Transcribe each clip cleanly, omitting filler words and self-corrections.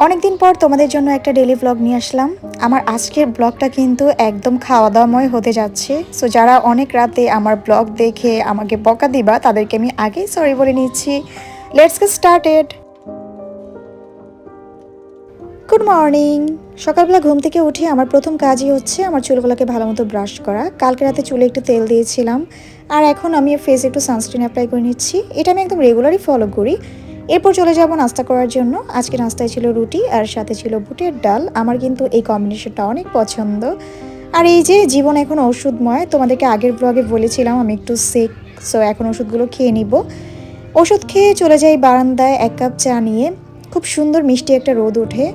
অনেকদিন পর তোমাদের জন্য একটা ডেইলি ব্লগ নিয়ে আসলাম। আমার আজকের ব্লগটা কিন্তু একদম খাওয়া দাওয়াময় হতে যাচ্ছে। সো যারা অনেক রাতে আমার ব্লগ দেখে আমাকে বকা দিবা তাদেরকে আমি আগেই সরি বলে নিচ্ছি। Let's get started. Good morning. সকালবেলা ঘুম থেকে উঠে আমার প্রথম কাজই হচ্ছে আমার চুলগুলোকে ভালো মতো ব্রাশ করা। কালকে রাতে চুলে একটু তেল দিয়েছিলাম, আর এখন আমি ফেসে একটু সানস্ক্রিন অ্যাপ্লাই করে নিচ্ছি। এটা আমি একদম রেগুলারই ফলো করি। এরপর চলে যাব নাস্তা করার জন্য। আজকে নাস্তায় ছিল রুটি আর সাথে ছিল বুটের ডাল। আমার কিন্তু এই কম্বিনেশনটা অনেক পছন্দ। আর এই যে জীবন এখন ওষুধময়, তোমাদেরকে আগের ব্লগে বলেছিলাম আমি একটু সিক, সো এখন ওষুধগুলো খেয়ে নিব। ওষুধ খেয়ে চলে যাই বারান্দায় এক কাপ চা নিয়ে। খুব সুন্দর মিষ্টি একটা রোদ ওঠে,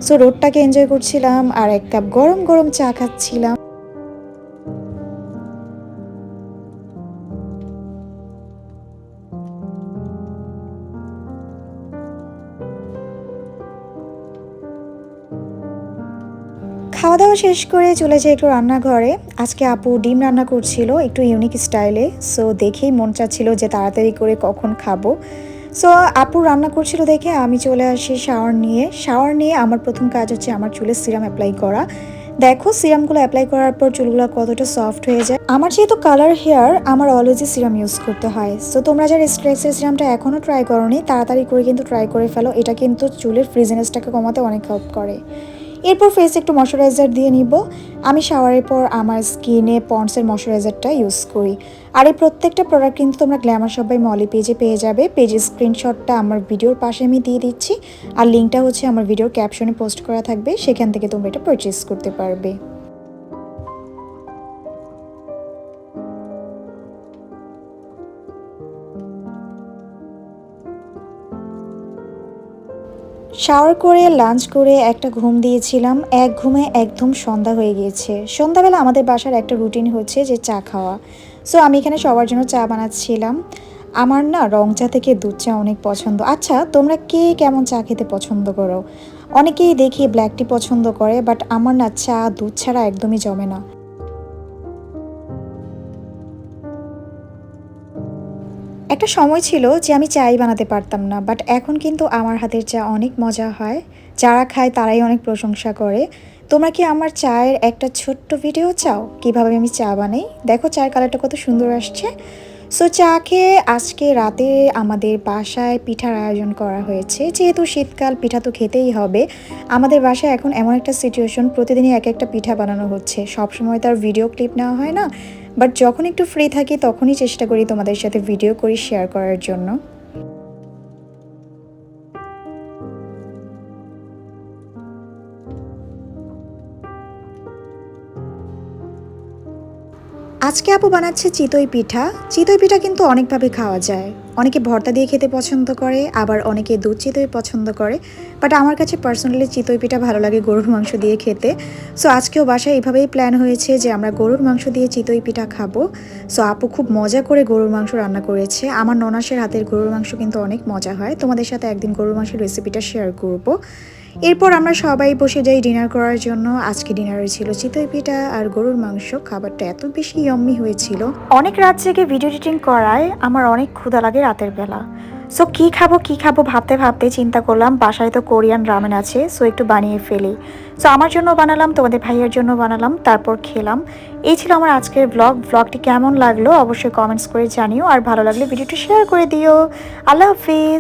সো রোদটাকে এনজয় করছিলাম আর এক কাপ গরম গরম চা খাচ্ছিলাম। খাওয়া দাওয়া শেষ করে চলে যাই একটু রান্নাঘরে। আজকে আপু ডিম রান্না করছিল একটু ইউনিক স্টাইলে, সো দেখেই মন চাচ্ছিল যে তাড়াতাড়ি করে কখন খাবো। সো আপু রান্না করছিল দেখে আমি চলে আসি শাওয়ার নিয়ে আমার প্রথম কাজ হচ্ছে আমার চুলে সিরাম অ্যাপ্লাই করা। দেখো সিরামগুলো অ্যাপ্লাই করার পর চুলগুলো কতটা সফট হয়ে যায়। আমার যেহেতু কালার হেয়ার, আমার অলওয়েজই সিরাম ইউজ করতে হয়। সো তোমরা যারা স্ট্রেক্সের সিরামটা এখনও ট্রাই করোনি তাড়াতাড়ি করে কিন্তু ট্রাই করে ফেলো। এটা কিন্তু চুলের ফ্রিজিনেসটাকে কমাতে অনেক হেল্প করে। এরপর ফেসে একটু ময়শ্চারাইজার দিয়ে নিব। আমি শাওয়ারের পর আমার স্কিনে পন্ডসের ময়শ্চারাইজারটা ইউজ করি। আর এই প্রত্যেকটা প্রোডাক্ট কিন্তু তোমরা গ্ল্যামার সবাই মলি পেজে পেয়ে যাবে। পেজের স্ক্রিনশটটা আমার ভিডিওর পাশে আমি দিয়ে দিচ্ছি, আর লিঙ্কটা হচ্ছে আমার ভিডিওর ক্যাপশনে পোস্ট করা থাকবে, সেখান থেকে তোমরা এটা পারচেস করতে পারবে। শাওয়ার করে লাঞ্চ করে একটা ঘুম দিয়েছিলাম। এক ঘুমে একদম সন্ধ্যা হয়ে গিয়েছে। সন্ধ্যাবেলা আমাদের বাসার একটা রুটিন হচ্ছে যে চা খাওয়া। সো আমি এখানে সবার জন্য চা বানাচ্ছিলাম। আমার না রং চা থেকে দুধ চা অনেক পছন্দ। আচ্ছা, তোমরা কে কেমন চা খেতে পছন্দ করো? অনেকেই দেখি ব্ল্যাক টি পছন্দ করে, বাট আমার না চা দুধ ছাড়া একদমই জমে না। একটা সময় ছিল যে আমি চাই বানাতে পারতাম না, বাট এখন কিন্তু আমার হাতের চা অনেক মজা হয়। যারা খায় তারাই অনেক প্রশংসা করে। তোমরা কি আমার চায়ের একটা ছোট্ট ভিডিও চাও কিভাবে আমি চা বানাই? দেখো চায়ের কালারটা কত সুন্দর আসছে। সো চা খেয়ে আজকে রাতে আমাদের বাসায় পিঠার আয়োজন করা হয়েছে। যেহেতু শীতকাল, পিঠা তো খেতেই হবে। আমাদের বাসায় এখন এমন একটা সিচুয়েশন, প্রতিদিনই এক একটা পিঠা বানানো হচ্ছে। সবসময় তার ভিডিও ক্লিপ নেওয়া হয় না, বাট যখন একটু ফ্রি থাকি তখনই চেষ্টা করি তোমাদের সাথে ভিডিও করে শেয়ার করার জন্য। আজকে আপু বানাচ্ছে চিতই পিঠা। চিতই পিঠা কিন্তু অনেকভাবে খাওয়া যায়। অনেকে ভর্তা দিয়ে খেতে পছন্দ করে, আবার অনেকে দুধ চিতই পছন্দ করে। বাট আমার কাছে পার্সোনালি চিতই পিঠা ভালো লাগে গরুর মাংস দিয়ে খেতে। সো আজকেও বাসায় এভাবেই প্ল্যান হয়েছে যে আমরা গরুর মাংস দিয়ে চিতই পিঠা খাবো। সো আপু খুব মজা করে গরুর মাংস রান্না করেছে। আমার ননাসের হাতের গরুর মাংস কিন্তু অনেক মজা হয়। তোমাদের সাথে একদিন গরুর মাংসের রেসিপিটা শেয়ার করব। এরপর আমরা সবাই বসে যাই ডিনার করার জন্য। আজকে ডিনারে ছিল চিতই পিঠা আর গরুর মাংস। খাবারটা এত বেশি ইয়াম্মি হয়েছিল। অনেক রাত জেগে ভিডিও এডিটিং করায় আমার অনেক ক্ষুধা লাগে রাতের বেলা। সো কি খাবো ভাবতে ভাবতে চিন্তা করলাম বাসায় তো কোরিয়ান রামেন আছে, সো একটু বানিয়ে ফেলি। সো আমার জন্য বানালাম, তোমাদের ভাইয়ের জন্য বানালাম, তারপর খেলাম। এই ছিল আমার আজকের ব্লগটি কেমন লাগলো অবশ্যই কমেন্টস করে জানিও, আর ভালো লাগলে ভিডিওটি শেয়ার করে দিও। আল্লাহ হাফিজ।